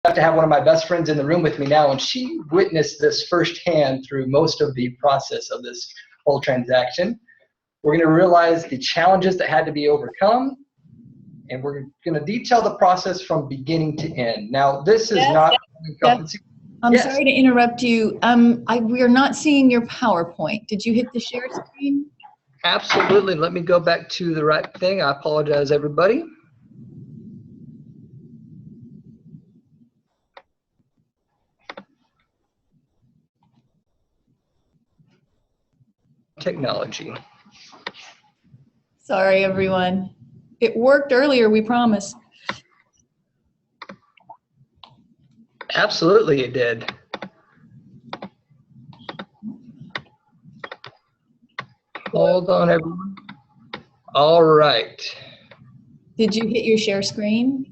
have to have one of my best friends in the room with me now, and she witnessed this firsthand through most of the process of this whole transaction. We're going to realize the challenges that had to be overcome, and we're going to detail the process from beginning to end. Now, this is not... I'm sorry to interrupt you. We are not seeing your PowerPoint. Did you hit the share screen? Absolutely. Let me go back to the right thing. I apologize, everybody. Technology. Sorry, everyone. It worked earlier, we promise. Absolutely, it did. Hold on, everyone. All right. Did you hit your share screen?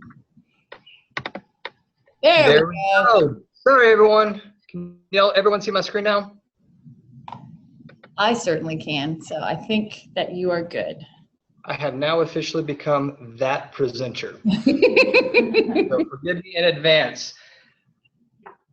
There we go. Sorry, everyone. Can everyone see my screen now? I certainly can, so I think that you are good. I have now officially become that presenter. So forgive me in advance.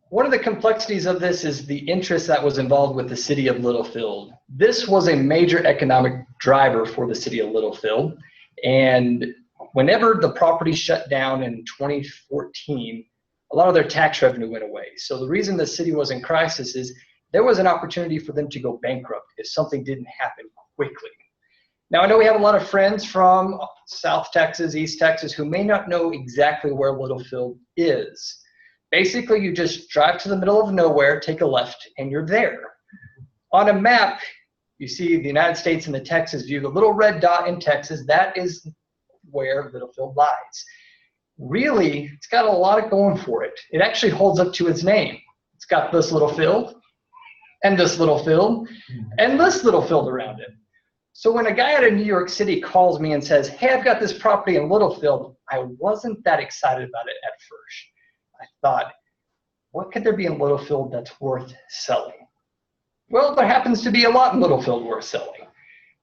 One of the complexities of this is the interest that was involved with the city of Littlefield. This was a major economic driver for the city of Littlefield, and whenever the property shut down in 2014, a lot of their tax revenue went away. So the reason the city was in crisis is there was an opportunity for them to go bankrupt if something didn't happen quickly. Now, I know we have a lot of friends from South Texas, East Texas, who may not know exactly where Littlefield is. Basically, you just drive to the middle of nowhere, take a left, and you're there. On a map, you see the United States and the Texas view. The little red dot in Texas, that is where Littlefield lies. Really, it's got a lot going for it. It actually holds up to its name. It's got this little field, and this little field, and this little field around it. So when a guy out of New York City calls me and says, hey, I've got this property in Littlefield, I wasn't that excited about it at first. I thought, what could there be in Littlefield that's worth selling? Well, there happens to be a lot in Littlefield worth selling.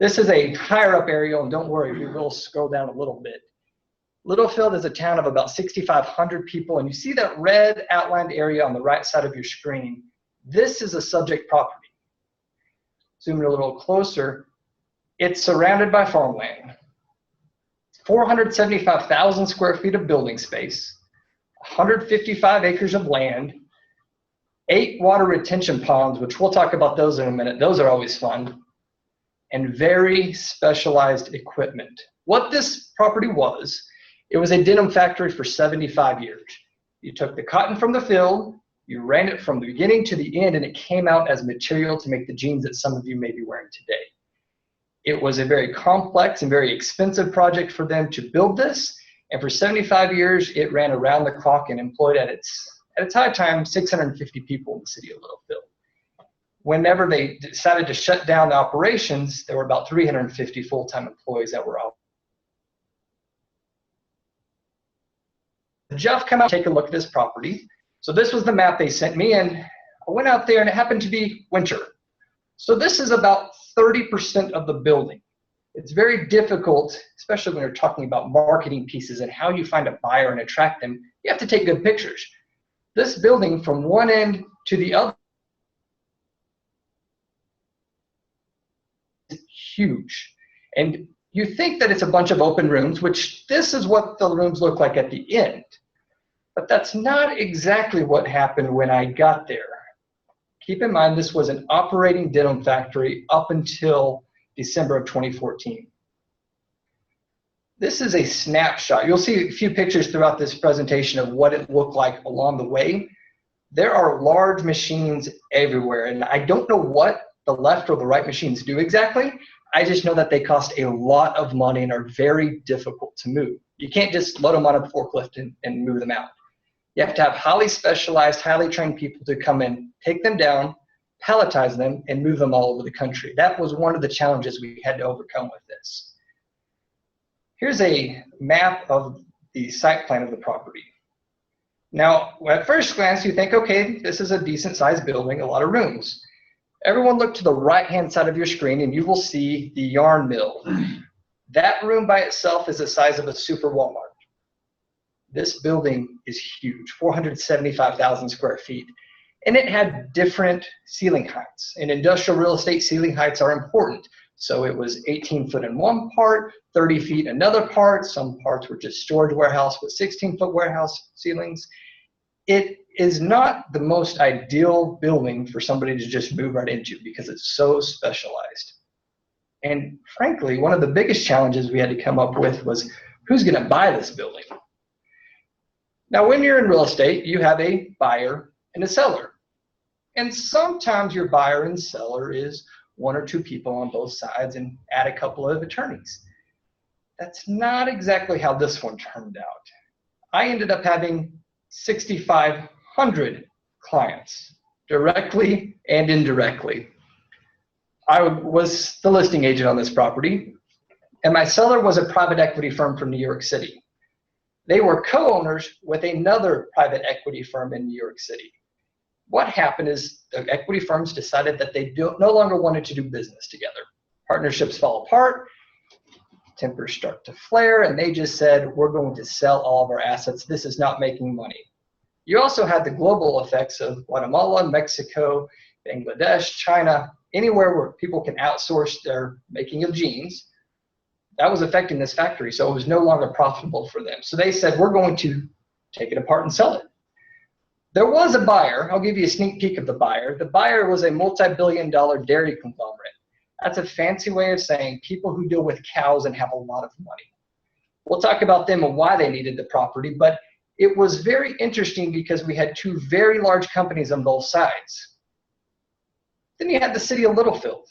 This is a higher up area, and don't worry, we will scroll down a little bit. Littlefield is a town of about 6,500 people, and you see that red outlined area on the right side of your screen. This is a subject property. Zoom in a little closer. It's surrounded by farmland. 475,000 square feet of building space, 155 acres of land, 8 water retention ponds, which we'll talk about those in a minute. Those are always fun. And very specialized equipment. What this property was, it was a denim factory for 75 years. You took the cotton from the field, you ran it from the beginning to the end, and it came out as material to make the jeans that some of you may be wearing today. It was a very complex and very expensive project for them to build this, and for 75 years, it ran around the clock and employed at its high time 650 people in the city of Littlefield. Whenever they decided to shut down the operations, there were about 350 full-time employees that were out. Jeff, come out and take a look at this property. So this was the map they sent me, and I went out there, and it happened to be winter. So this is about 30% of the building. It's very difficult, especially when you're talking about marketing pieces and how you find a buyer and attract them. You have to take good pictures. This building from one end to the other is huge. And you think that it's a bunch of open rooms, which this is what the rooms look like at the end. But that's not exactly what happened when I got there. Keep in mind, this was an operating denim factory up until December of 2014. This is a snapshot. You'll see a few pictures throughout this presentation of what it looked like along the way. There are large machines everywhere, and I don't know what the left or the right machines do exactly. I just know that they cost a lot of money and are very difficult to move. You can't just load them on a forklift and move them out. You have to have highly specialized, highly trained people to come in, take them down, palletize them, and move them all over the country. That was one of the challenges we had to overcome with this. Here's a map of the site plan of the property. Now, at first glance, you think, okay, this is a decent sized building, a lot of rooms. Everyone look to the right-hand side of your screen and you will see the yarn mill. That room by itself is the size of a super Walmart. this building is huge, 475,000 square feet. And it had different ceiling heights. In industrial real estate, ceiling heights are important. So it was 18 foot in one part, 30 feet in another part. Some parts were just storage warehouse with 16-foot warehouse ceilings. It is not the most ideal building for somebody to just move right into because it's so specialized. And frankly, one of the biggest challenges we had to come up with was who's going to buy this building? Now, when you're in real estate, you have a buyer and a seller. And sometimes your buyer and seller is one or two people on both sides and add a couple of attorneys. That's not exactly how this one turned out. I ended up having 6,500 clients, directly and indirectly. I was the listing agent on this property, and my seller was a private equity firm from New York City. They were co-owners with another private equity firm in New York City. What happened is the equity firms decided that they no longer wanted to do business together. Partnerships fell apart, tempers start to flare, and they just said, we're going to sell all of our assets. This is not making money. You also had the global effects of Guatemala, Mexico, Bangladesh, China, anywhere where people can outsource their making of jeans. That was affecting this factory, so it was no longer profitable for them. So they said, we're going to take it apart and sell it. There was a buyer. I'll give you a sneak peek of the buyer. The buyer was a multi-billion-dollar dairy conglomerate. That's a fancy way of saying people who deal with cows and have a lot of money. We'll talk about them and why they needed the property, but it was very interesting because we had two very large companies on both sides. Then you had the city of Littlefield,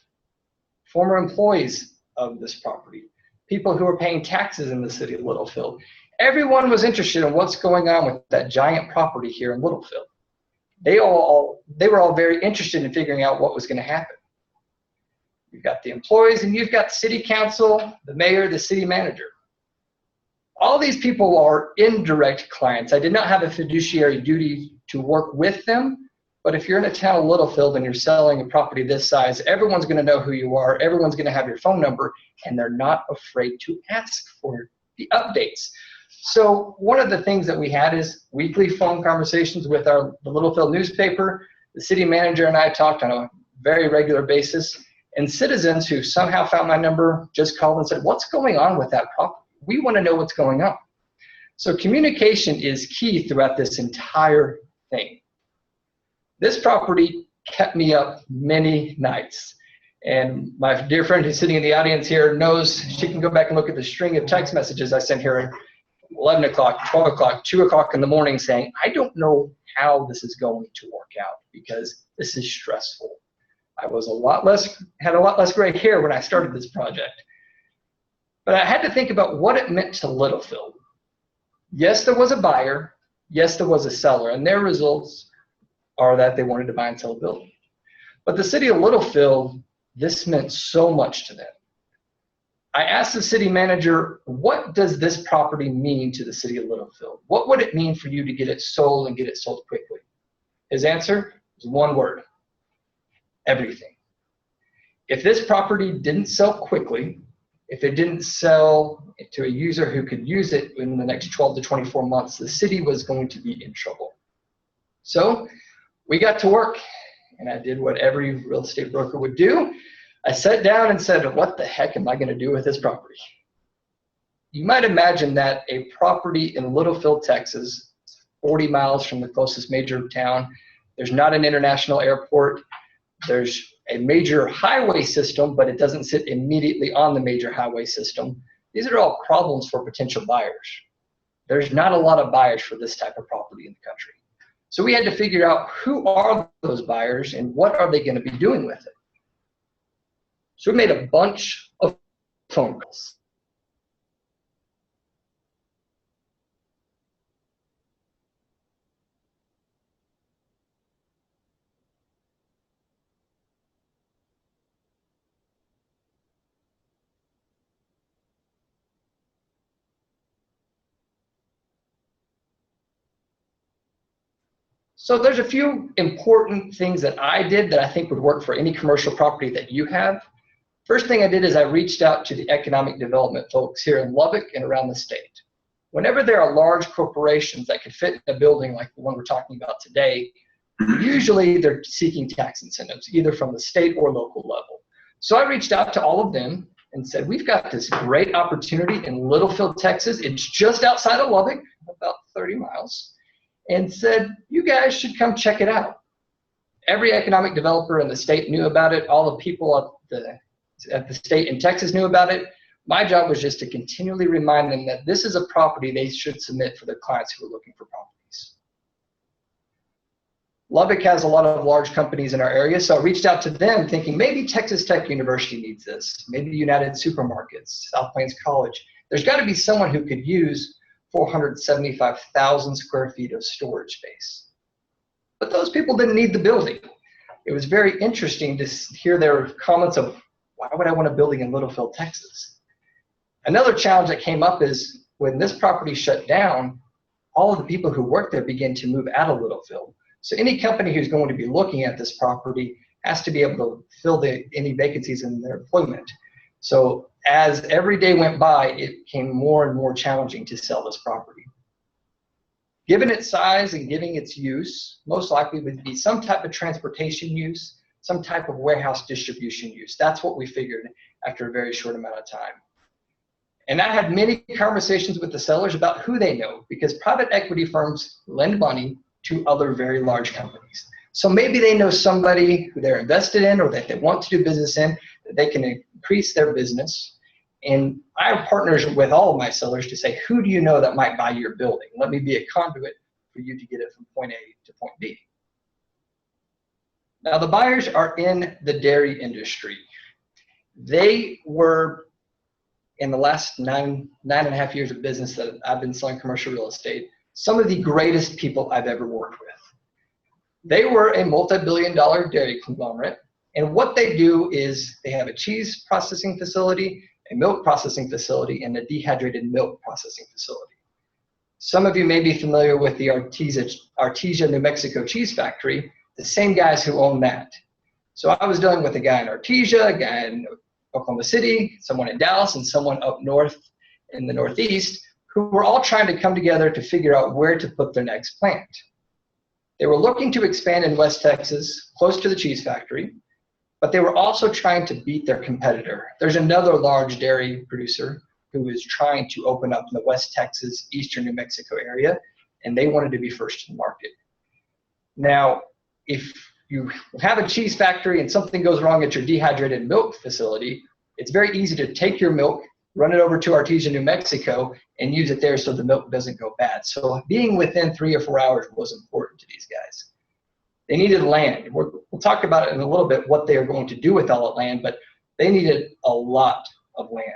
former employees of this property, people who were paying taxes in the city of Littlefield. Everyone was interested in what's going on with that giant property here in Littlefield. They were all very interested in figuring out what was going to happen. You've got the employees and you've got city council, the mayor, the city manager. All these people are indirect clients. I did not have a fiduciary duty to work with them, but if you're in a town of Littlefield and you're selling a property this size, everyone's going to know who you are, everyone's going to have your phone number, and they're not afraid to ask for the updates. So one of the things that we had is weekly phone conversations with the Littlefield newspaper. The city manager and I talked on a very regular basis, and citizens who somehow found my number just called and said, what's going on with that property? We want to know what's going on. So communication is key throughout this entire thing. This property kept me up many nights. And my dear friend who's sitting in the audience here knows she can go back and look at the string of text messages I sent her at 11 o'clock, 12 o'clock, 2 o'clock in the morning saying, I don't know how this is going to work out because this is stressful. I was had a lot less gray hair when I started this project. But I had to think about what it meant to Littlefield. Yes, there was a buyer. Yes, there was a seller. And their results are that they wanted to buy and sell a building. But the city of Littlefield, this meant so much to them. I asked the city manager, what does this property mean to the city of Littlefield? What would it mean for you to get it sold and get it sold quickly? His answer was one word: everything. If this property didn't sell quickly, if it didn't sell to a user who could use it in the next 12 to 24 months, the city was going to be in trouble. So we got to work, and I did what every real estate broker would do. I sat down and said, what the heck am I going to do with this property? You might imagine that a property in Littlefield, Texas, 40 miles from the closest major town, there's not an international airport, there's a major highway system, but it doesn't sit immediately on the major highway system. These are all problems for potential buyers. There's not a lot of buyers for this type of property in the country. So we had to figure out who are those buyers and what are they going to be doing with it. So we made a bunch of phone calls. So there's a few important things that I did that I think would work for any commercial property that you have. First thing I did is I reached out to the economic development folks here in Lubbock and around the state. Whenever there are large corporations that could fit in a building like the one we're talking about today, usually they're seeking tax incentives, either from the state or local level. So I reached out to all of them and said, we've got this great opportunity in Littlefield, Texas. It's just outside of Lubbock, about 30 miles, and said, you guys should come check it out. Every economic developer in the state knew about it. All the people at the state in Texas knew about it. My job was just to continually remind them that this is a property they should submit for their clients who are looking for properties. Lubbock has a lot of large companies in our area, so I reached out to them thinking maybe Texas Tech University needs this, maybe United Supermarkets, South Plains College. There's got to be someone who could use 475,000 square feet of storage space. But those people didn't need the building. It was very interesting to hear their comments of, why would I want a building in Littlefield, Texas? Another challenge that came up is when this property shut down, all of the people who worked there began to move out of Littlefield. So any company who's going to be looking at this property has to be able to fill any vacancies in their employment. So as every day went by, it became more and more challenging to sell this property. Given its size and given its use, most likely would be some type of transportation use, some type of warehouse distribution use. That's what we figured after a very short amount of time. And I had many conversations with the sellers about who they know, because private equity firms lend money to other very large companies. So maybe they know somebody who they're invested in or that they want to do business in, that they can increase their business. And I have partners with all of my sellers to say, who do you know that might buy your building? Let me be a conduit for you to get it from point A to point B. Now the buyers are in the dairy industry. They were, in the last nine and a half years of business that I've been selling commercial real estate, some of the greatest people I've ever worked with. They were a multi-billion-dollar dairy conglomerate, and what they do is they have a cheese processing facility, a milk processing facility, and a dehydrated milk processing facility. Some of you may be familiar with the Artesia, New Mexico cheese factory, the same guys who own that. So I was dealing with a guy in Artesia, a guy in Oklahoma City, someone in Dallas, and someone up north in the Northeast, who were all trying to come together to figure out where to put their next plant. They were looking to expand in West Texas, close to the cheese factory, but they were also trying to beat their competitor. There's another large dairy producer who is trying to open up in the West Texas, Eastern New Mexico area, and they wanted to be first to the market. Now, if you have a cheese factory and something goes wrong at your dehydrated milk facility, it's very easy to take your milk, run it over to Artesia, New Mexico, and use it there so the milk doesn't go bad. So being within 3 or 4 hours was important to these guys. They needed land. We'll talk about it in a little bit, what they are going to do with all that land, but they needed a lot of land.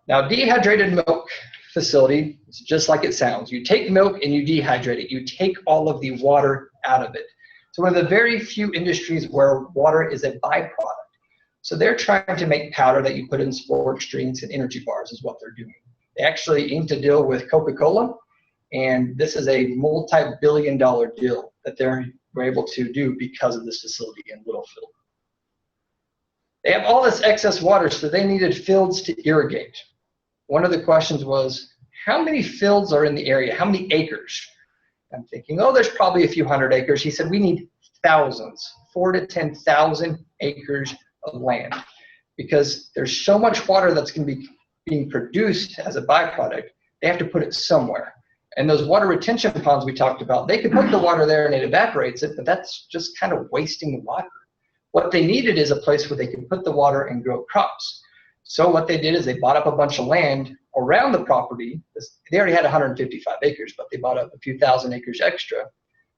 Now, dehydrated milk facility is just like it sounds. You take milk and you dehydrate it. You take all of the water out of it. So one of the very few industries where water is a byproduct. So they're trying to make powder that you put in sports drinks and energy bars is what they're doing. They actually inked a deal with Coca-Cola, and this is a multi-billion-dollar deal that they were able to do because of this facility in Littlefield. They have all this excess water, so they needed fields to irrigate. One of the questions was, how many fields are in the area? How many acres? I'm thinking, oh, there's probably a few hundred acres. He said, we need thousands, 4,000 to 10,000 acres of land, because there's so much water that's going to be being produced as a byproduct. They have to put it somewhere. And those water retention ponds we talked about, they could put the water there and it evaporates it, but that's just kind of wasting the water. What they needed is a place where they could put the water and grow crops. So what they did is they bought up a bunch of land around the property. They already had 155 acres, but they bought up a few thousand acres extra.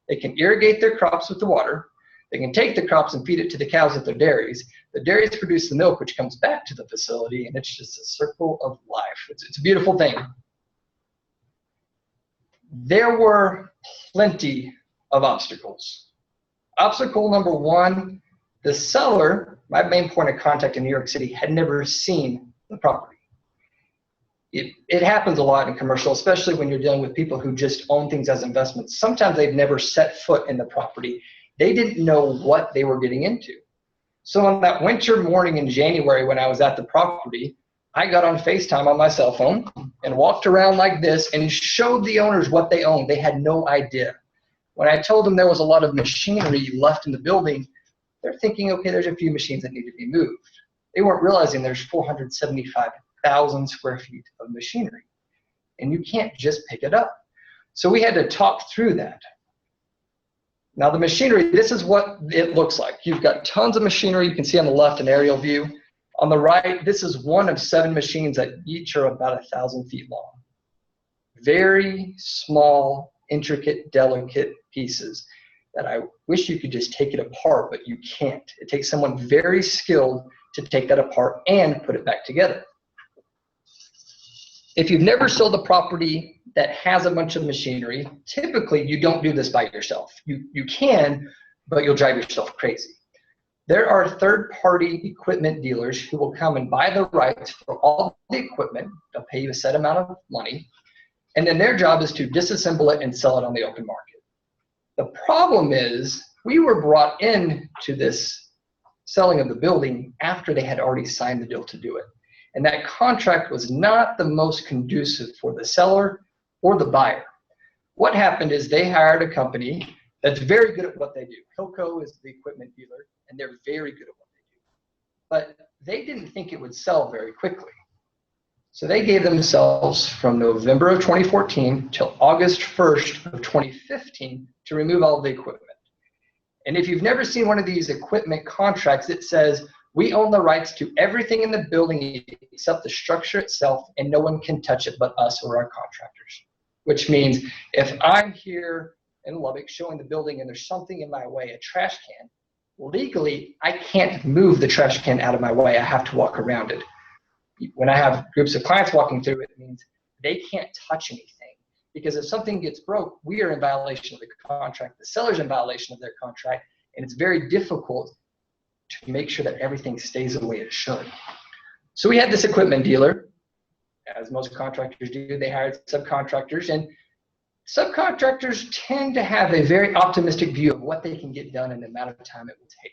They can irrigate their crops with the water. They can take the crops and feed it to the cows at their dairies. The dairies produce the milk, which comes back to the facility, and it's just a circle of life. It's a beautiful thing. There were plenty of obstacles. Obstacle number one, the seller, my main point of contact in New York City, had never seen the property. It happens a lot in commercial, especially when you're dealing with people who just own things as investments. Sometimes they've never set foot in the property. They didn't know what they were getting into. So on that winter morning in January when I was at the property, I got on FaceTime on my cell phone and walked around like this and showed the owners what they owned. They had no idea. When I told them there was a lot of machinery left in the building, they're thinking, okay, there's a few machines that need to be moved. They weren't realizing there's 475,000 square feet of machinery, and you can't just pick it up. So we had to talk through that. Now the machinery, this is what it looks like. You've got tons of machinery. You can see on the left an aerial view. On the right, this is one of 7 machines that each are about 1,000 feet long. Very small, intricate, delicate pieces that I wish you could just take it apart, but you can't. It takes someone very skilled to take that apart and put it back together. If you've never sold a property that has a bunch of machinery, typically you don't do this by yourself. You can, but you'll drive yourself crazy. There are third-party equipment dealers who will come and buy the rights for all the equipment. They'll pay you a set amount of money, and then their job is to disassemble it and sell it on the open market. The problem is we were brought in to this selling of the building after they had already signed the deal to do it. And that contract was not the most conducive for the seller or the buyer. What happened is they hired a company that's very good at what they do. Hilco is the equipment dealer, and they're very good at what they do. But they didn't think it would sell very quickly. So they gave themselves from November of 2014 till August 1st of 2015 to remove all the equipment. And if you've never seen one of these equipment contracts, it says, we own the rights to everything in the building except the structure itself, and no one can touch it but us or our contractors. Which means if I'm here in Lubbock showing the building and there's something in my way, a trash can, legally, I can't move the trash can out of my way. I have to walk around it. When I have groups of clients walking through it, it means they can't touch anything. Because if something gets broke, we are in violation of the contract. The seller's in violation of their contract, and it's very difficult to make sure that everything stays the way it should. So we had this equipment dealer, as most contractors do. They hired subcontractors, and subcontractors tend to have a very optimistic view of what they can get done in the amount of time it will take.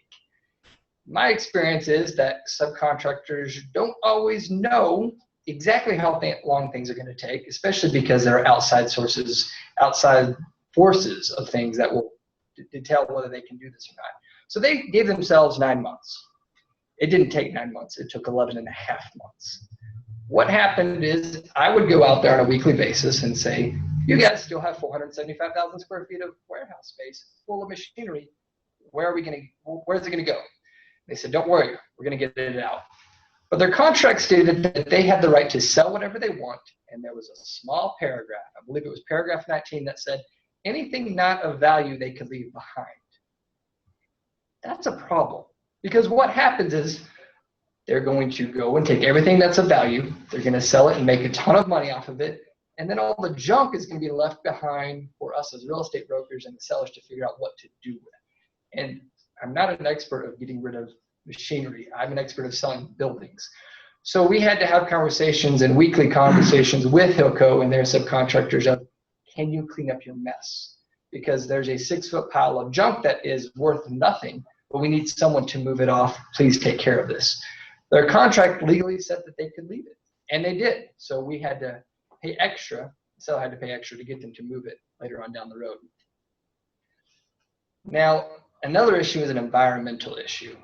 My experience is that subcontractors don't always know exactly how long things are going to take, especially because there are outside sources, outside forces of things that will tell whether they can do this or not. So they gave themselves 9 months. It didn't take 9 months. It took 11 and a half months. What happened is I would go out there on a weekly basis and say, you guys still have 475,000 square feet of warehouse space full of machinery. Where's it going to go? They said, don't worry, we're going to get it out. But their contract stated that they had the right to sell whatever they want, and there was a small paragraph, I believe it was paragraph 19, that said anything not of value they could leave behind. That's a problem, because what happens is they're going to go and take everything that's of value, they're going to sell it and make a ton of money off of it, and then all the junk is going to be left behind for us as real estate brokers and the sellers to figure out what to do with. And I'm not an expert of getting rid of machinery. I'm an expert of selling buildings. So we had to have conversations and weekly conversations with Hilco and their subcontractors of, can you clean up your mess? Because there's a 6-foot pile of junk that is worth nothing, but we need someone to move it off. Please take care of this. Their contract legally said that they could leave it, and they did. So we had to pay extra. The seller had to pay extra to get them to move it later on down the road. Now, another issue is an environmental issue.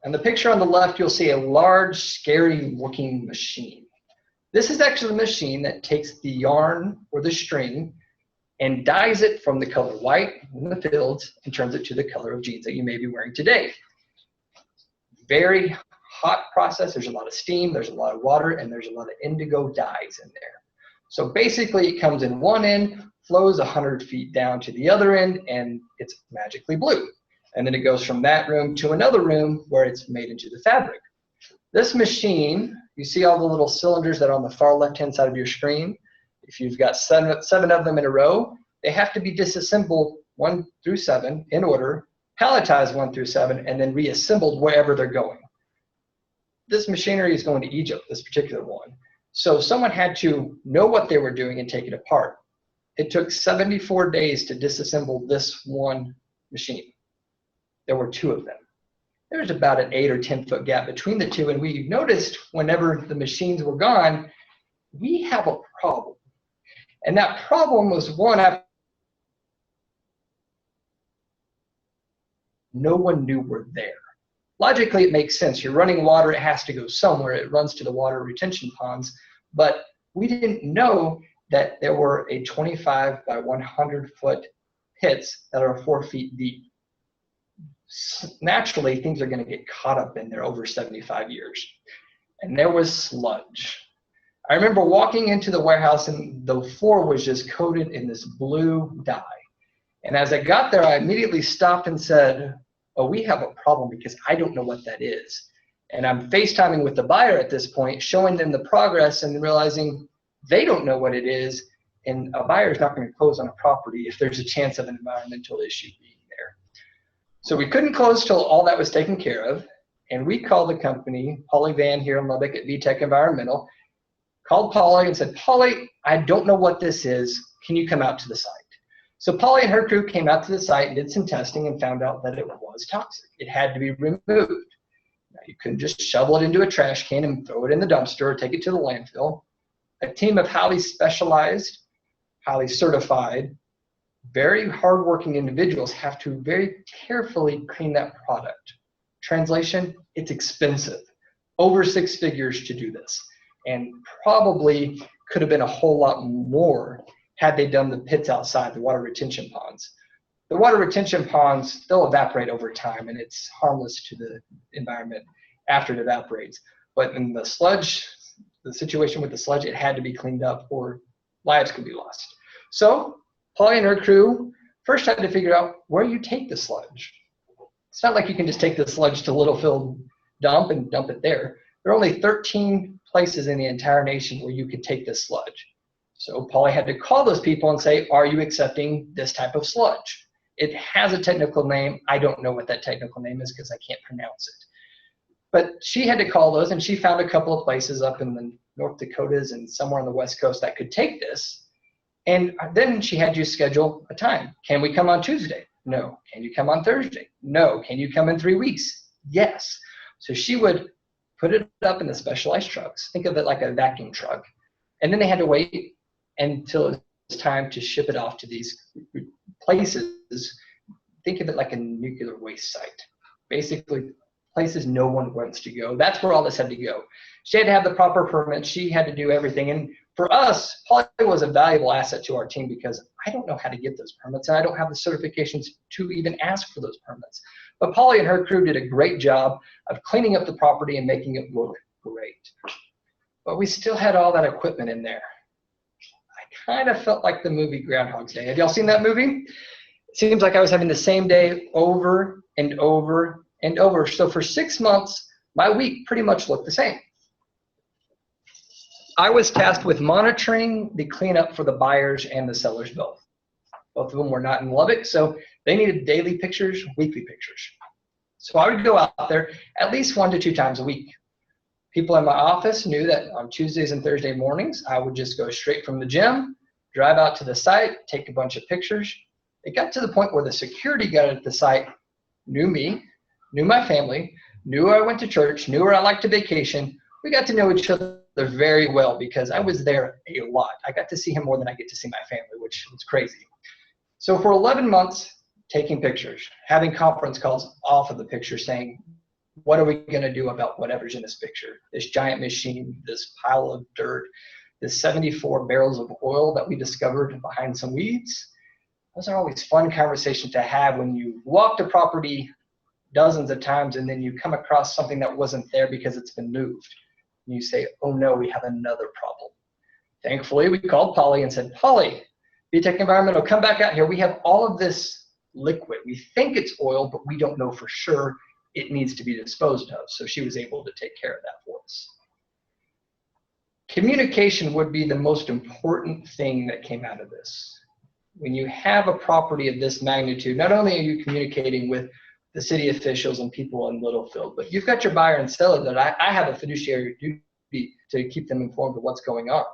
On the picture on the left, you'll see a large, scary-looking machine. This is actually a machine that takes the yarn or the string and dyes it from the color white in the fields and turns it to the color of jeans that you may be wearing today. Very hot process. There's a lot of steam, there's a lot of water, and there's a lot of indigo dyes in there. So basically, it comes in one end, flows 100 feet down to the other end, and it's magically blue. And then it goes from that room to another room where it's made into the fabric. This machine, you see all the little cylinders that are on the far left-hand side of your screen. If you've got seven of them in a row, they have to be disassembled 1 through 7 in order, palletized 1 through 7, and then reassembled wherever they're going. This machinery is going to Egypt, this particular one. So someone had to know what they were doing and take it apart. It took 74 days to disassemble this one machine. There were 2 of them. there's about an 8 or 10 foot gap between the two. And we noticed whenever the machines were gone, we have a problem. And that problem was one, no one knew we're there. Logically, it makes sense. You're running water, it has to go somewhere. It runs to the water retention ponds. But we didn't know that there were a 25 by 100 foot pits that are 4 feet deep. Naturally, things are going to get caught up in there over 75 years. And there was sludge. I remember walking into the warehouse and the floor was just coated in this blue dye. And as I got there, I immediately stopped and said, oh, we have a problem because I don't know what that is. And I'm FaceTiming with the buyer at this point, showing them the progress and realizing they don't know what it is. And a buyer is not going to close on a property if there's a chance of an environmental issue being there. So we couldn't close till all that was taken care of. And we called the company, Polly Van here in Lubbock at VTech Environmental, called Polly and said, Polly, I don't know what this is. Can you come out to the site? So Polly and her crew came out to the site and did some testing and found out that it was toxic. It had to be removed. Now, you couldn't just shovel it into a trash can and throw it in the dumpster or take it to the landfill. A team of highly specialized, highly certified, very hardworking individuals have to very carefully clean that product. Translation, it's expensive. Over 6 figures to do this. And probably could have been a whole lot more had they done the pits outside, the water retention ponds. The water retention ponds, they'll evaporate over time and it's harmless to the environment after it evaporates. But in the sludge, the situation with the sludge, it had to be cleaned up or lives could be lost. So Polly and her crew first had to figure out where you take the sludge. It's not like you can just take the sludge to Littlefield dump and dump it there. There are only 13 places in the entire nation where you could take this sludge. So Polly had to call those people and say, are you accepting this type of sludge? It has a technical name. I don't know what that technical name is because I can't pronounce it. But she had to call those, and she found a couple of places up in the North Dakotas and somewhere on the West Coast that could take this. And then she had you schedule a time. Can we come on Tuesday? No. Can you come on Thursday? No. Can you come in 3 weeks? Yes. So she would put it up in the specialized trucks. Think of it like a vacuum truck. And then they had to wait until it was time to ship it off to these places. Think of it like a nuclear waste site. Basically, places no one wants to go. That's where all this had to go. She had to have the proper permits. She had to do everything. And for us, Polly was a valuable asset to our team because I don't know how to get those permits, and I don't have the certifications to even ask for those permits. But Polly and her crew did a great job of cleaning up the property and making it look great. But we still had all that equipment in there. I kind of felt like the movie Groundhog's Day. Have y'all seen that movie? It seems like I was having the same day over and over and over. So for 6 months, my week pretty much looked the same. I was tasked with monitoring the cleanup for the buyers and the sellers both. Both of them were not in Lubbock, so they needed daily pictures, weekly pictures. So I would go out there at least 1 to 2 times a week. People in my office knew that on Tuesdays and Thursday mornings, I would just go straight from the gym, drive out to the site, take a bunch of pictures. It got to the point where the security guard at the site knew me, knew my family, knew where I went to church, knew where I liked to vacation. We got to know each other very well because I was there a lot. I got to see him more than I get to see my family, which was crazy. So for 11 months, taking pictures, having conference calls off of the picture saying, what are we going to do about whatever's in this picture? This giant machine, this pile of dirt, this 74 barrels of oil that we discovered behind some weeds. Those are always fun conversations to have when you walk the property dozens of times and then you come across something that wasn't there because it's been moved. And you say, oh no, we have another problem. Thankfully, we called Polly and said, Polly, VTech Environmental, come back out here. We have all of this liquid. We think it's oil, but we don't know for sure. It needs to be disposed of. So she was able to take care of that for us. Communication would be the most important thing that came out of this. When you have a property of this magnitude, not only are you communicating with the city officials and people in Littlefield, but you've got your buyer and seller that I have a fiduciary duty to keep them informed of what's going on.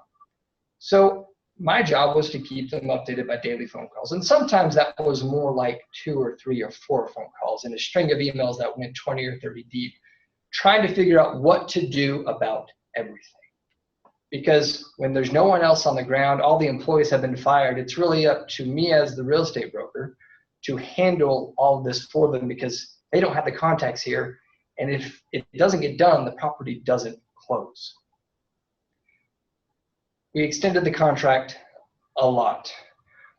So My job was to keep them updated by daily phone calls. And sometimes that was more like 2 or 3 or 4 phone calls and a string of emails that went 20 or 30 deep, trying to figure out what to do about everything. Because when there's no one else on the ground, all the employees have been fired, it's really up to me as the real estate broker to handle all of this for them, because they don't have the contacts here. And if it doesn't get done, the property doesn't close. We extended the contract a lot.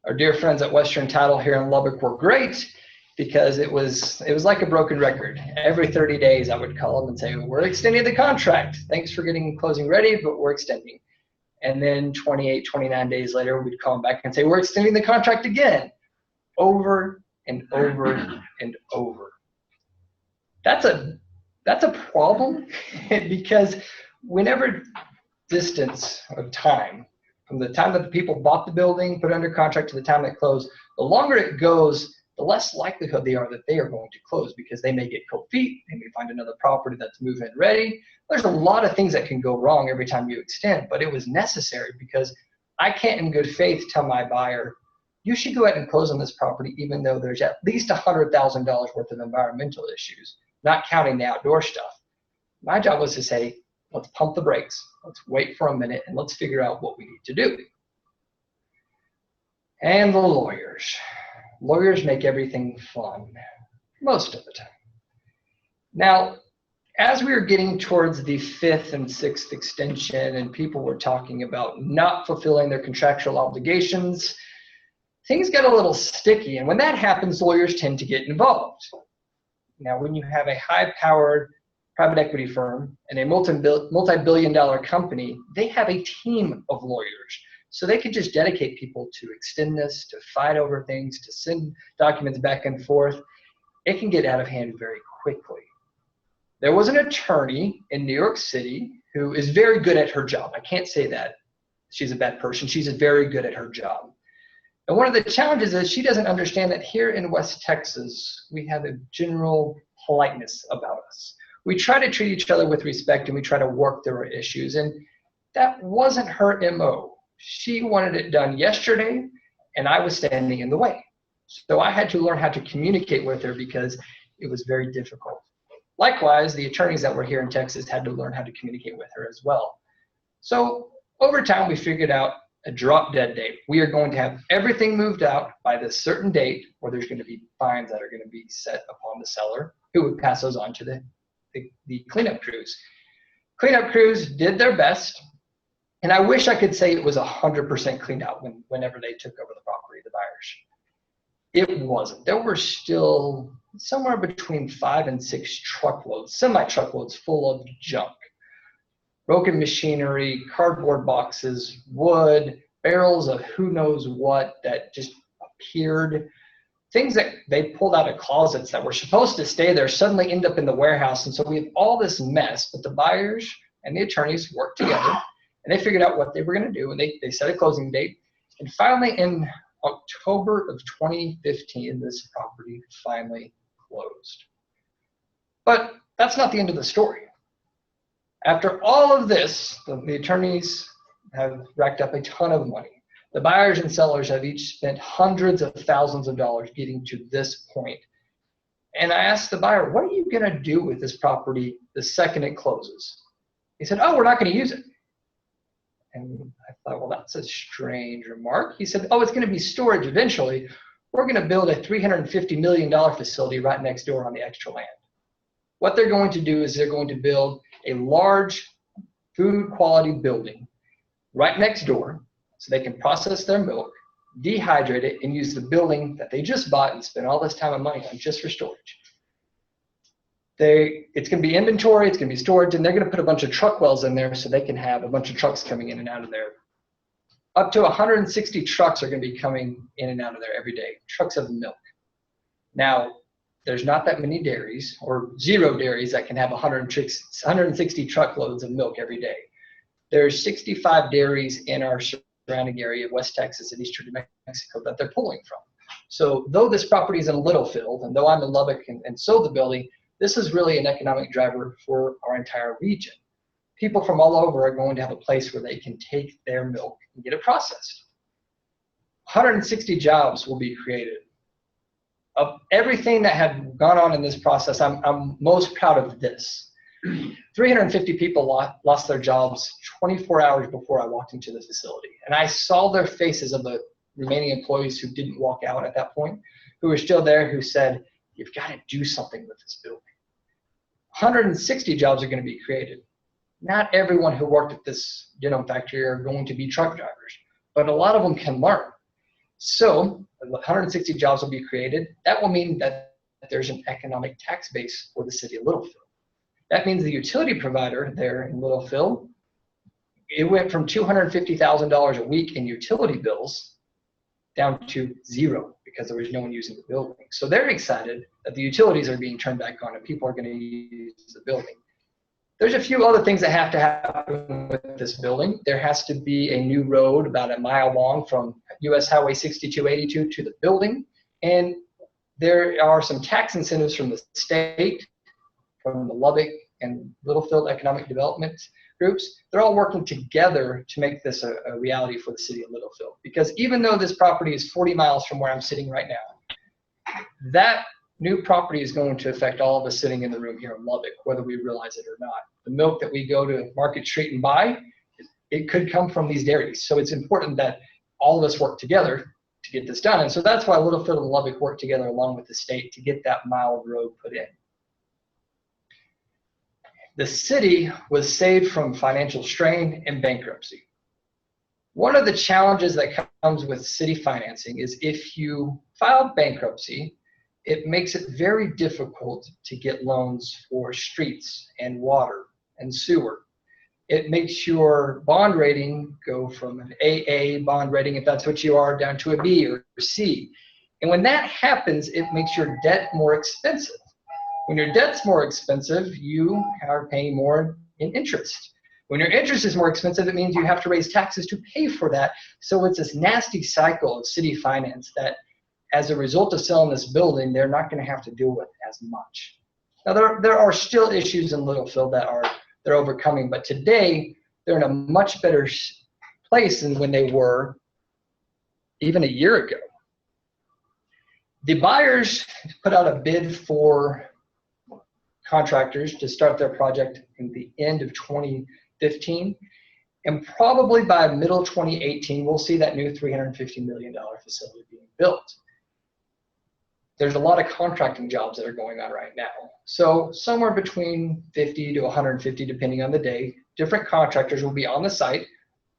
Our dear friends at Western Title here in Lubbock were great, because it was like a broken record. Every 30 days I would call them and say, we're extending the contract. Thanks for getting closing ready, but we're extending. And then 28, 29 days later, we'd call them back and say, we're extending the contract again, over and over and over. That's a problem, because whenever distance of time, from the time that the people bought the building, put it under contract, to the time it closed, the longer it goes, the less likelihood they are that they are going to close, because they may get cold feet, they may find another property that's move-in ready. There's a lot of things that can go wrong every time you extend, but it was necessary, because I can't in good faith tell my buyer, you should go ahead and close on this property even though there's at least $100,000 worth of environmental issues, not counting the outdoor stuff. My job was to say, let's pump the brakes, let's wait for a minute, and let's figure out what we need to do. And the lawyers. Lawyers make everything fun, most of the time. Now, as we were getting towards the 5th and 6th extension, and people were talking about not fulfilling their contractual obligations, things got a little sticky. And when that happens, lawyers tend to get involved. Now, when you have a high-powered private equity firm and a multi-billion-dollar company, they have a team of lawyers. So they could just dedicate people to extend this, to fight over things, to send documents back and forth. It can get out of hand very quickly. There was an attorney in New York City who is very good at her job. I can't say that she's a bad person. She's very good at her job. And one of the challenges is she doesn't understand that here in West Texas, we have a general politeness about us. We try to treat each other with respect, and we try to work through our issues. And that wasn't her MO. She wanted it done yesterday, and I was standing in the way. So I had to learn how to communicate with her, because it was very difficult. Likewise, the attorneys that were here in Texas had to learn how to communicate with her as well. So over time, we figured out a drop dead date. We are going to have everything moved out by this certain date, or there's going to be fines that are going to be set upon the seller, who would pass those on to the cleanup crews. Cleanup crews did their best. And I wish I could say it was 100% cleaned out whenever they took over the property, the buyers. It wasn't. There were still somewhere between 5 and 6 truckloads, semi-truckloads full of junk. Broken machinery, cardboard boxes, wood, barrels of who knows what that just appeared. Things that they pulled out of closets that were supposed to stay there suddenly end up in the warehouse. And so we have all this mess, but the buyers and the attorneys worked together. And they figured out what they were going to do, and they set a closing date. And finally, in October of 2015, this property finally closed. But that's not the end of the story. After all of this, the attorneys have racked up a ton of money. The buyers and sellers have each spent hundreds of thousands of dollars getting to this point. And I asked the buyer, what are you going to do with this property the second it closes? He said, oh, we're not going to use it. And I thought, well, that's a strange remark. He said, oh, it's going to be storage eventually. We're going to build a $350 million facility right next door on the extra land. What they're going to do is they're going to build a large food quality building right next door so they can process their milk, dehydrate it, and use the building that they just bought and spent all this time and money on just for storage. It's going to be inventory, it's going to be storage, and they're going to put a bunch of truck wells in there so they can have a bunch of trucks coming in and out of there. Up to 160 trucks are going to be coming in and out of there every day, trucks of milk. Now, there's not that many dairies, or 0 dairies, that can have 160 truckloads of milk every day. There's 65 dairies in our surrounding area of West Texas and eastern New Mexico that they're pulling from. So though this property is in Littlefield, and though I'm in Lubbock and sold the building, this is really an economic driver for our entire region. People from all over are going to have a place where they can take their milk and get it processed. 160 jobs will be created. Of everything that had gone on in this process, I'm most proud of this. 350 people lost their jobs 24 hours before I walked into the facility. And I saw their faces of the remaining employees who didn't walk out at that point, who were still there, who said, you've got to do something with this building. 160 jobs are going to be created. Not everyone who worked at this denim factory are going to be truck drivers, but a lot of them can learn. So 160 jobs will be created. That will mean that there's an economic tax base for the city of Littlefield. That means the utility provider there in Littlefield, it went from $250,000 a week in utility bills down to zero because there was no one using the building. So they're excited that the utilities are being turned back on and people are going to use the building. There's a few other things that have to happen with this building. There has to be a new road about a mile long from US Highway 6282 to the building. And there are some tax incentives from the state, from the Lubbock and Littlefield economic development groups. They're all working together to make this a reality for the city of Littlefield. Because even though this property is 40 miles from where I'm sitting right now, that new property is going to affect all of us sitting in the room here in Lubbock, whether we realize it or not. The milk that we go to Market Street and buy, it could come from these dairies. So it's important that all of us work together to get this done. And so that's why Littlefield and Lubbock work together along with the state to get that mile of road put in. The city was saved from financial strain and bankruptcy. One of the challenges that comes with city financing is if you file bankruptcy, it makes it very difficult to get loans for streets and water and sewer. It makes your bond rating go from an AA bond rating, if that's what you are, down to a B or C. And when that happens, it makes your debt more expensive. When your debt's more expensive, you are paying more in interest. When your interest is more expensive, it means you have to raise taxes to pay for that. So it's this nasty cycle of city finance that as a result of selling this building, they're not going to have to deal with as much. Now, there are still issues in Littlefield that they're overcoming, but today they're in a much better place than when they were even a year ago. The buyers put out a bid for contractors to start their project in the end of 2015, and probably by middle 2018, we'll see that new $350 million facility being built. There's a lot of contracting jobs that are going on right now. So somewhere between 50 to 150, depending on the day, different contractors will be on the site,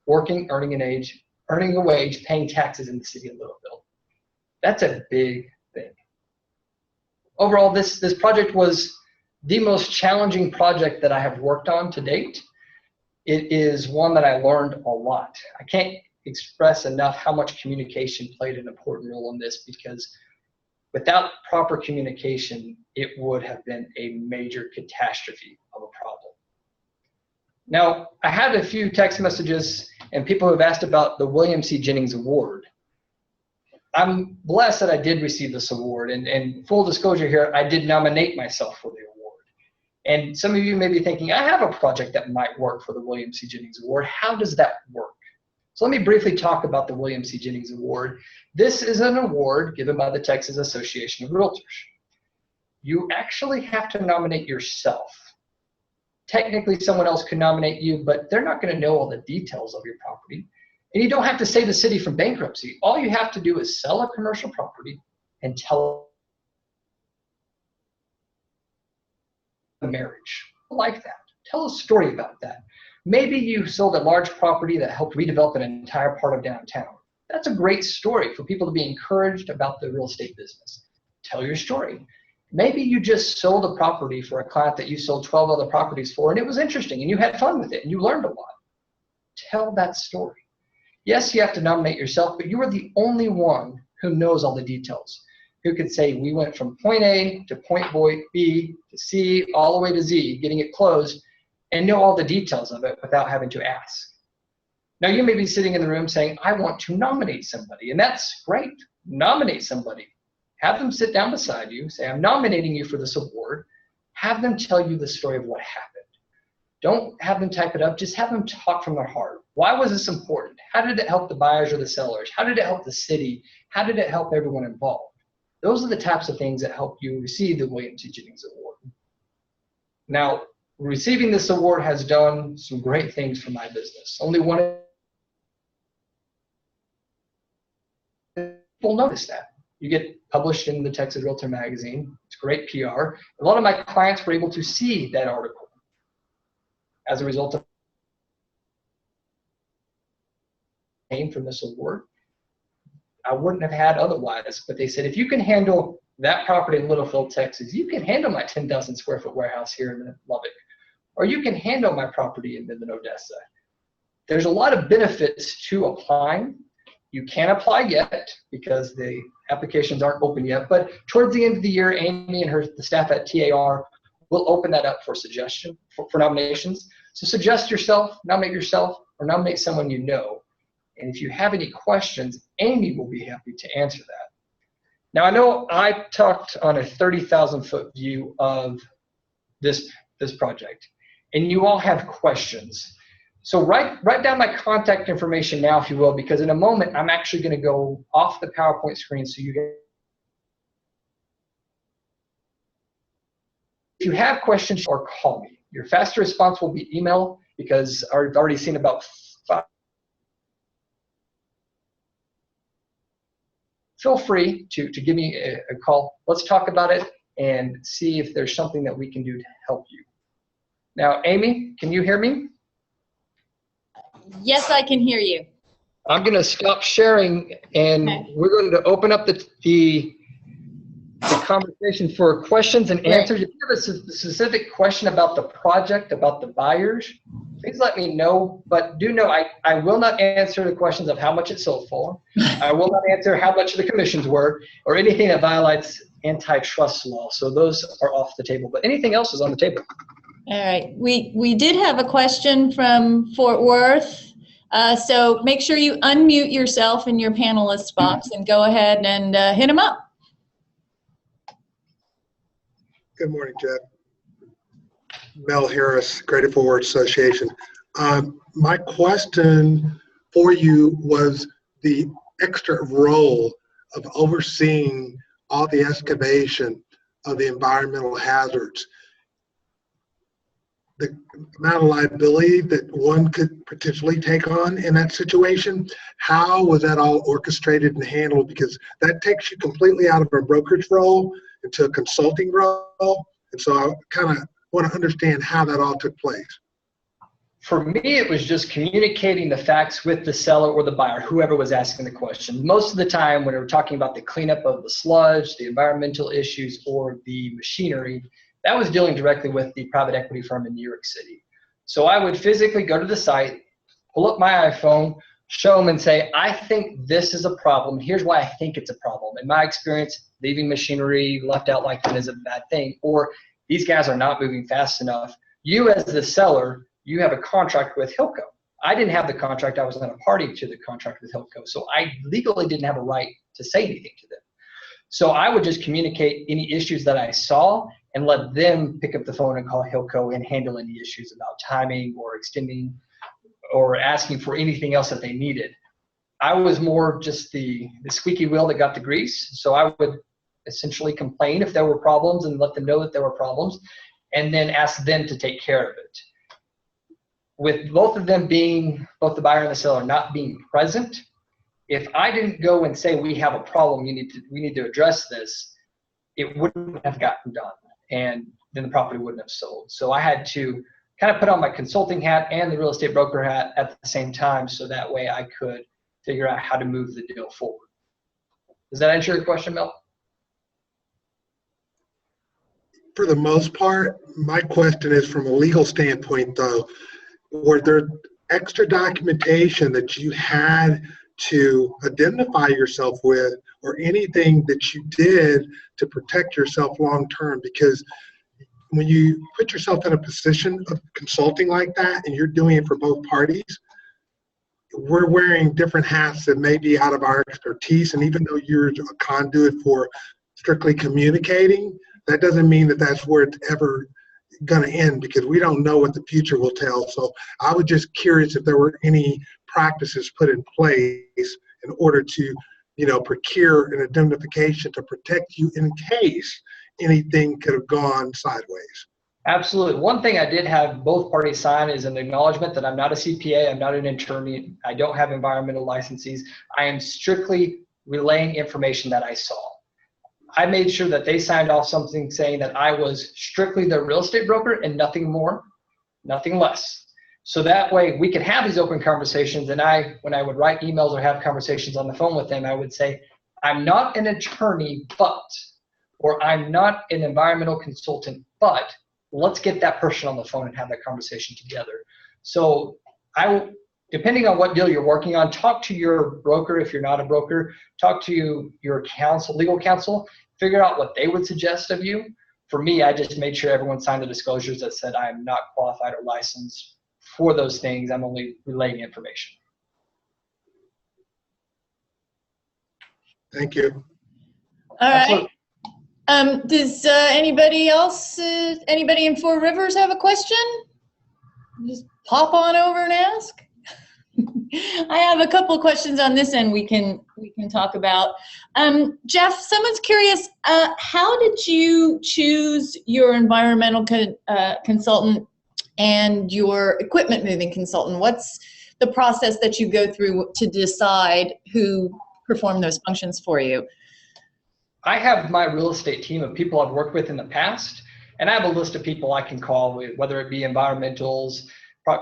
working, earning a wage, paying taxes in the city of Littlefield. That's a big thing. Overall, this project was the most challenging project that I have worked on to date. It is one that I learned a lot. I can't express enough how much communication played an important role in this, because without proper communication, it would have been a major catastrophe of a problem. Now, I had a few text messages and people who have asked about the William C Jennings Award. I'm blessed that I did receive this award, and full disclosure here, I did nominate myself for the award. And some of you may be thinking, I have a project that might work for the William C Jennings Award. How does that work? So let me briefly talk about the William C Jennings Award. This is an award given by the Texas Association of Realtors. You actually have to nominate yourself. Technically, someone else could nominate you, but they're not going to know all the details of your property. And you don't have to save the city from bankruptcy. All you have to do is sell a commercial property and tell a marriage. I like that. Tell a story about that. Maybe you sold a large property that helped redevelop an entire part of downtown. That's a great story for people to be encouraged about the real estate business. Tell your story. Maybe you just sold a property for a client that you sold 12 other properties for, and it was interesting, and you had fun with it, and you learned a lot. Tell that story. Yes, you have to nominate yourself, but you are the only one who knows all the details, who could say, we went from point A to point B to C, all the way to Z, getting it closed, and know all the details of it without having to ask. Now, you may be sitting in the room saying, I want to nominate somebody, and that's great. Nominate somebody. Have them sit down beside you, say, I'm nominating you for this award. Have them tell you the story of what happened. Don't have them type it up, just have them talk from their heart. Why was this important? How did it help the buyers or the sellers? How did it help the city? How did it help everyone involved? Those are the types of things that help you receive the William C Jennings Award. Now, receiving this award has done some great things for my business. Only one people notice that. You get published in the Texas Realtor magazine. It's great PR. A lot of my clients were able to see that article as a result of from this award. I wouldn't have had otherwise, but they said, if you can handle that property in Littlefield, Texas, you can handle my 10,000 square foot warehouse here in Lubbock, or you can handle my property in Midland, Odessa. There's a lot of benefits to applying. You can't apply yet because the applications aren't open yet, but towards the end of the year, Amy and the staff at TAR will open that up for suggestion, for nominations. So suggest yourself, nominate yourself, or nominate someone you know. And if you have any questions, Amy will be happy to answer that. Now, I know I talked on a 30,000 foot view of this project, and you all have questions. So write down my contact information now, if you will, because in a moment, I'm actually going to go off the PowerPoint screen so you guys. If you have questions, or call me. Your faster response will be email, because I've already seen about 5. Feel free to give me a call. Let's talk about it and see if there's something that we can do to help you. Now, Amy, can you hear me? Yes, I can hear you. I'm going to stop sharing, and we're going to open up the conversation for questions and answers. If you have a specific question about the project, about the buyers, please let me know. But do know I will not answer the questions of how much it sold for. I will not answer how much the commissions were or anything that violates antitrust law. So those are off the table. But anything else is on the table. All right. We did have a question from Fort Worth. So make sure you unmute yourself in your panelist box and go ahead and hit them up. Good morning, Jef. Mel Harris, Greater Fort Worth Association. My question for you was the extra role of overseeing all the excavation of the environmental hazards. The amount of liability that one could potentially take on in that situation, how was that all orchestrated and handled? Because that takes you completely out of a brokerage role into a consulting role. And so I kind of want to understand how that all took place. For me, it was just communicating the facts with the seller or the buyer, whoever was asking the question. Most of the time when we're talking about the cleanup of the sludge, the environmental issues, or the machinery, that was dealing directly with the private equity firm in New York City. So I would physically go to the site, pull up my iPhone, show them and say, I think this is a problem. Here's why I think it's a problem. In my experience, leaving machinery left out like that is a bad thing. Or these guys are not moving fast enough. You as the seller, you have a contract with Hilco. I didn't have the contract. I was not a party to the contract with Hilco. So I legally didn't have a right to say anything to them. So I would just communicate any issues that I saw and let them pick up the phone and call Hilco and handle any issues about timing or extending or asking for anything else that they needed. I was more just the squeaky wheel that got the grease. So I would essentially complain if there were problems and let them know that there were problems, and then ask them to take care of it. With both of them being, both the buyer and the seller not being present, if I didn't go and say we have a problem, we need to address this, it wouldn't have gotten done, and then the property wouldn't have sold. So I had to kind of put on my consulting hat and the real estate broker hat at the same time, so that way I could figure out how to move the deal forward. Does that answer your question, Mel? For the most part, my question is from a legal standpoint, though. Were there extra documentation that you had to identify yourself with, or anything that you did to protect yourself long term? Because when you put yourself in a position of consulting like that and you're doing it for both parties, we're wearing different hats that may be out of our expertise. And even though you're a conduit for strictly communicating, that doesn't mean that that's where it's ever going to end, because we don't know what the future will tell. So I was just curious if there were any practices put in place in order to, procure an indemnification to protect you in case anything could have gone sideways. Absolutely. One thing I did have both parties sign is an acknowledgement that I'm not a CPA, I'm not an attorney, I don't have environmental licenses. I am strictly relaying information that I saw. I made sure that they signed off something saying that I was strictly the real estate broker and nothing more, nothing less. So that way we could have these open conversations, and when I would write emails or have conversations on the phone with them, I would say, I'm not an attorney, but, or I'm not an environmental consultant, but let's get that person on the phone and have that conversation together. So depending on what deal you're working on, talk to your broker if you're not a broker, talk to your legal counsel, figure out what they would suggest of you. For me, I just made sure everyone signed the disclosures that said I am not qualified or licensed for those things. I'm only relaying information. Thank you. All right. Does anybody else, anybody in Four Rivers have a question? Just pop on over and ask. I have a couple of questions on this end we can talk about. Jeff, someone's curious, how did you choose your environmental consultant and your equipment moving consultant? What's the process that you go through to decide who performed those functions for you? I have my real estate team of people I've worked with in the past, and I have a list of people I can call, whether it be environmentals,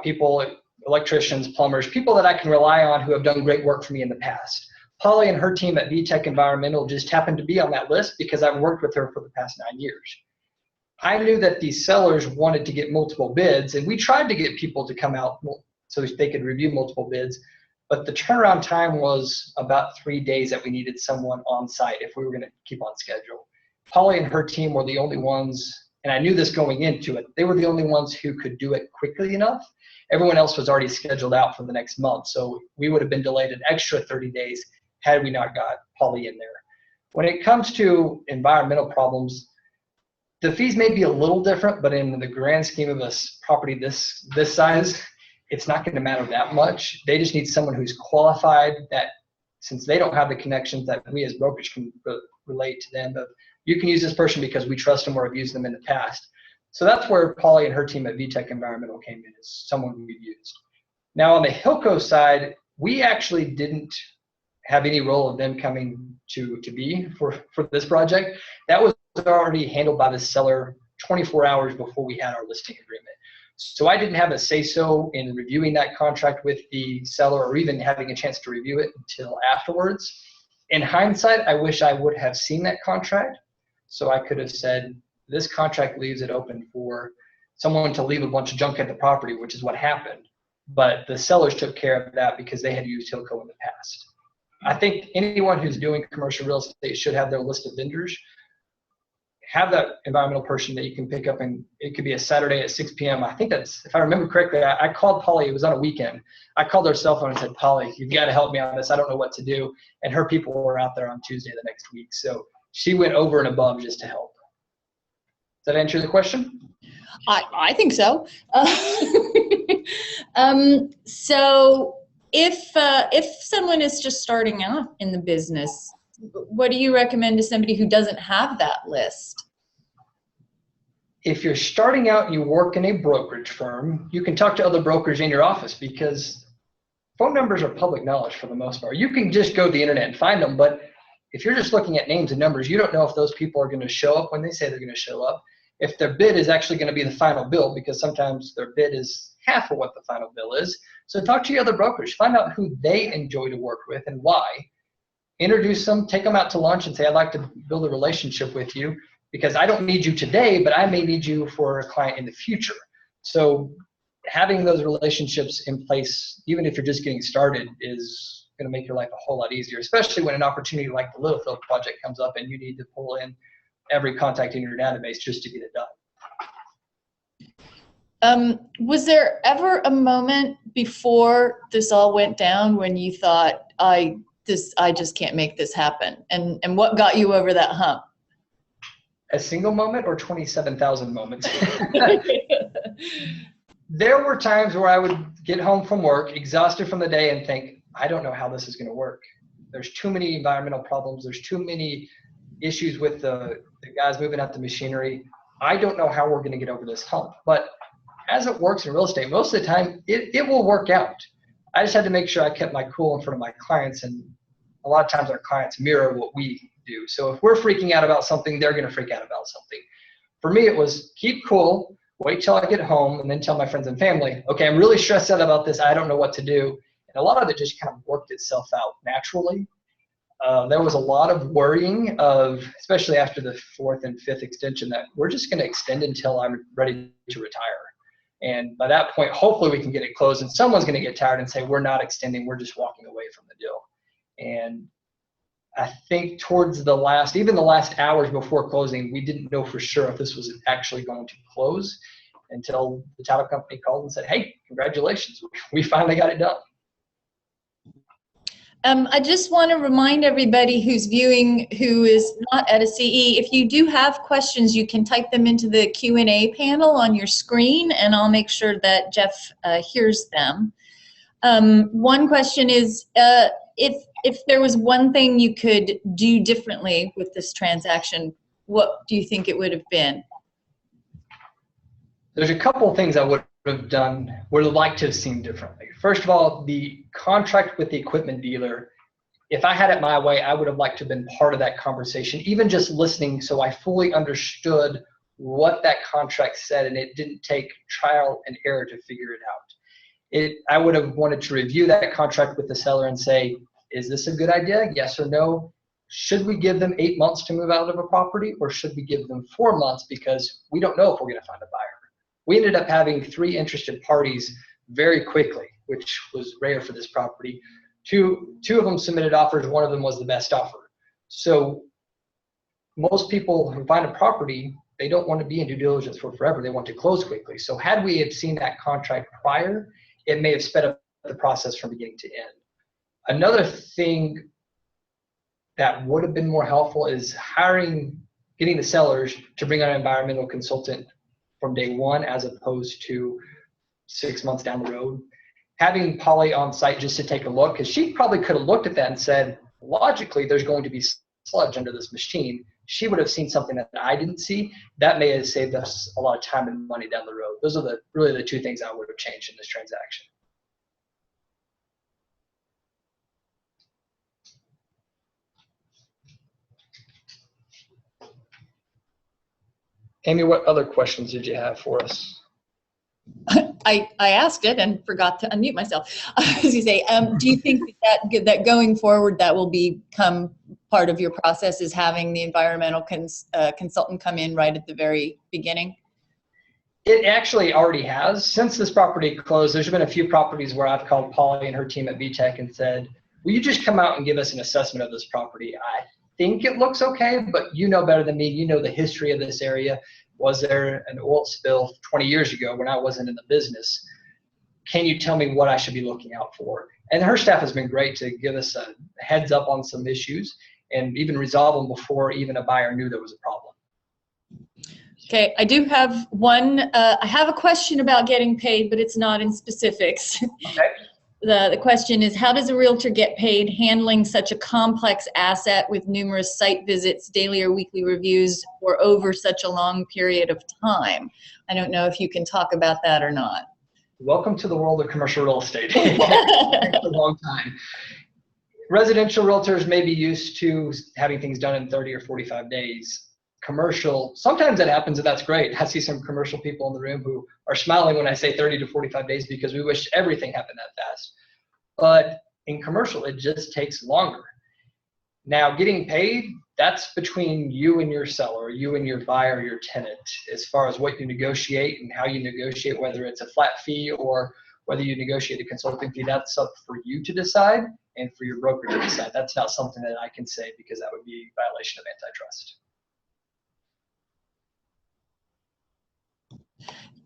people, electricians, plumbers, people that I can rely on who have done great work for me in the past. Polly and her team at VTech Environmental just happened to be on that list because I've worked with her for the past 9 years. I knew that these sellers wanted to get multiple bids, and we tried to get people to come out so they could review multiple bids, but the turnaround time was about 3 days that we needed someone on site if we were going to keep on schedule. Polly and her team were the only ones, and I knew this going into it, they were the only ones who could do it quickly enough. Everyone else was already scheduled out for the next month, so we would have been delayed an extra 30 days had we not got Polly in there. When it comes to environmental problems, the fees may be a little different, but in the grand scheme of a property this size, it's not going to matter that much. They just need someone who's qualified, that since they don't have the connections that we as brokers can relate to them, but you can use this person because we trust them or have used them in the past. So that's where Polly and her team at VTech Environmental came in, as someone we've used. Now on the Hilco side, we actually didn't have any role of them coming to be for this project. That was already handled by the seller 24 hours before we had our listing agreement. So I didn't have a say-so in reviewing that contract with the seller or even having a chance to review it until afterwards. In hindsight, I wish I would have seen that contract so I could have said, this contract leaves it open for someone to leave a bunch of junk at the property, which is what happened. But the sellers took care of that because they had used Hilco in the past. I think anyone who's doing commercial real estate should have their list of vendors. Have that environmental person that you can pick up, and it could be a Saturday at 6 p.m. I think that's, if I remember correctly, I called Polly, it was on a weekend. I called her cell phone and said, Polly, you've got to help me on this. I don't know what to do. And her people were out there on Tuesday the next week. So she went over and above just to help. Does that answer the question? I think so. So if someone is just starting out in the business, what do you recommend to somebody who doesn't have that list? If you're starting out and you work in a brokerage firm, you can talk to other brokers in your office because phone numbers are public knowledge for the most part. You can just go to the internet and find them, but if you're just looking at names and numbers, you don't know if those people are going to show up when they say they're going to show up. If their bid is actually going to be the final bill, because sometimes their bid is half of what the final bill is. So talk to your other brokers, find out who they enjoy to work with and why. Introduce them, take them out to lunch and say, I'd like to build a relationship with you because I don't need you today, but I may need you for a client in the future. So having those relationships in place, even if you're just getting started, is going to make your life a whole lot easier, especially when an opportunity like the Littlefield project comes up and you need to pull in every contact in your database just to get it done. Was there ever a moment before this all went down when you thought, I just can't make this happen? And what got you over that hump? a single moment or 27,000 moments. There were times where I would get home from work exhausted from the day and think, I don't know how this is going to work. There's too many environmental problems. There's too many issues with the guys moving out the machinery. I don't know how we're going to get over this hump. But as it works in real estate, most of the time it will work out. I just had to make sure I kept my cool in front of my clients, and a lot of times our clients mirror what we do. So if we're freaking out about something, they're going to freak out about something. For me, it was keep cool, wait till I get home, and then tell my friends and family, okay, I'm really stressed out about this. I don't know what to do. And a lot of it just kind of worked itself out naturally. There was a lot of worrying of, especially after the 4th and 5th extension, that we're just going to extend until I'm ready to retire. And by that point, hopefully we can get it closed, and someone's going to get tired and say, we're not extending, we're just walking away from the deal. And I think towards even the last hours before closing, we didn't know for sure if this was actually going to close until the title company called and said, hey, congratulations, we finally got it done. I just want to remind everybody who's viewing who is not at a CE, if you do have questions, you can type them into the Q&A panel on your screen, and I'll make sure that Jeff hears them. One question is, if there was one thing you could do differently with this transaction, what do you think it would have been? There's a couple of things I would have liked to have seen differently. First of all, the contract with the equipment dealer, if I had it my way, I would have liked to have been part of that conversation, even just listening, so I fully understood what that contract said, and it didn't take trial and error to figure it out. I would have wanted to review that contract with the seller and say, is this a good idea? Yes or no? Should we give them 8 months to move out of a property, or should we give them 4 months because we don't know if we're going to find a buyer? We ended up having 3 interested parties very quickly, which was rare for this property. Two of them submitted offers. One of them was the best offer. So most people who find a property, they don't want to be in due diligence for forever. They want to close quickly. So had we have seen that contract prior, it may have sped up the process from beginning to end. Another thing that would have been more helpful is getting the sellers to bring on an environmental consultant from day one, as opposed to 6 months down the road. Having Polly on site just to take a look, because she probably could have looked at that and said, logically, there's going to be sludge under this machine. She would have seen something that I didn't see. That may have saved us a lot of time and money down the road. Those are really the 2 things I would have changed in this transaction. Amy, what other questions did you have for us? I asked it and forgot to unmute myself. As you say, do you think that going forward that will become part of your process, is having the environmental consultant come in right at the very beginning? It actually already has. Since this property closed, there's been a few properties where I've called Polly and her team at VTech and said, will you just come out and give us an assessment of this property? I think it looks okay, but you know better than me. You know the history of this area. Was there an oil spill 20 years ago when I wasn't in the business? Can you tell me what I should be looking out for? And her staff has been great to give us a heads up on some issues and even resolve them before even a buyer knew there was a problem. Okay, I do have one. I have a question about getting paid, but it's not in specifics. Okay. The question is, how does a realtor get paid handling such a complex asset with numerous site visits, daily or weekly reviews, or over such a long period of time? I don't know if you can talk about that or not. Welcome to the world of commercial real estate. It takes a long time. Residential realtors may be used to having things done in 30 or 45 days. Commercial, sometimes that happens, and that's great. I see some commercial people in the room who are smiling when I say 30 to 45 days because we wish everything happened that fast. But in commercial, it just takes longer. Now, getting paid, that's between you and your seller, you and your buyer, your tenant, as far as what you negotiate and how you negotiate, whether it's a flat fee or whether you negotiate a consulting fee. That's up for you to decide and for your broker to decide. That's not something that I can say because that would be a violation of antitrust.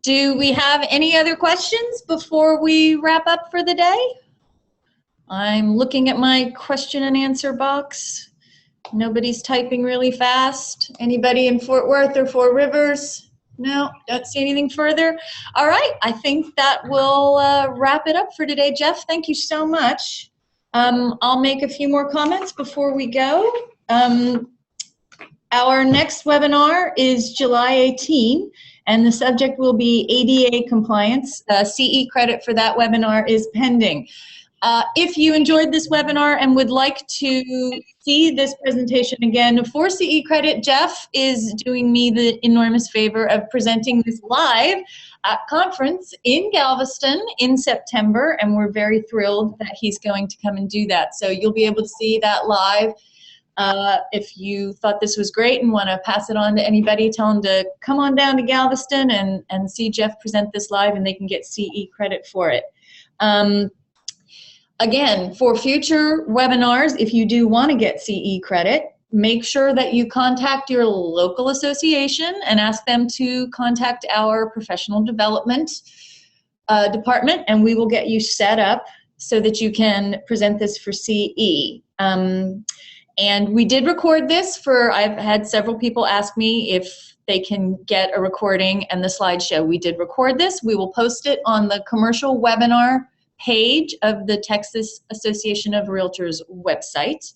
Do we have any other questions before we wrap up for the day? I'm looking at my question and answer box. Nobody's typing really fast. Anybody in Fort Worth or Four Rivers? No, don't see anything further. All right, I think that will wrap it up for today. Jeff, thank you so much. I'll make a few more comments before we go. Our next webinar is July 18, and the subject will be ADA compliance. CE credit for that webinar is pending. If you enjoyed this webinar and would like to see this presentation again for CE credit, Jeff is doing me the enormous favor of presenting this live at conference in Galveston in September, and we're very thrilled that he's going to come and do that. So you'll be able to see that live. If you thought this was great and want to pass it on to anybody, tell them to come on down to Galveston and see Jeff present this live, and they can get CE credit for it. Again, for future webinars, if you do want to get CE credit, make sure that you contact your local association and ask them to contact our professional development department, and we will get you set up so that you can present this for CE. And we did record this I've had several people ask me if they can get a recording and the slideshow. We did record this. We will post it on the commercial webinar page of the Texas Association of Realtors website.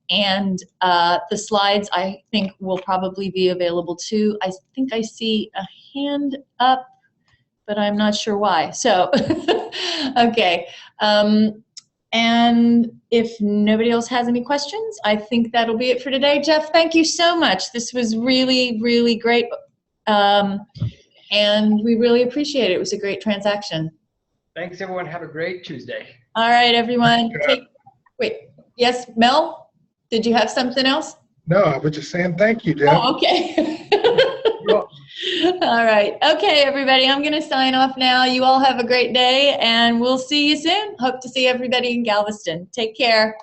And the slides, I think, will probably be available too. I think I see a hand up, but I'm not sure why. So, okay. And if nobody else has any questions, I think that'll be it for today. Jeff, thank you so much. This was really, really great. And we really appreciate it. It was a great transaction. Thanks, everyone. Have a great Tuesday. All right, everyone. Wait, yes, Mel, did you have something else? No, I was just saying thank you, Jeff. Oh, okay. All right. Okay, everybody, I'm going to sign off now. You all have a great day, and we'll see you soon. Hope to see everybody in Galveston. Take care.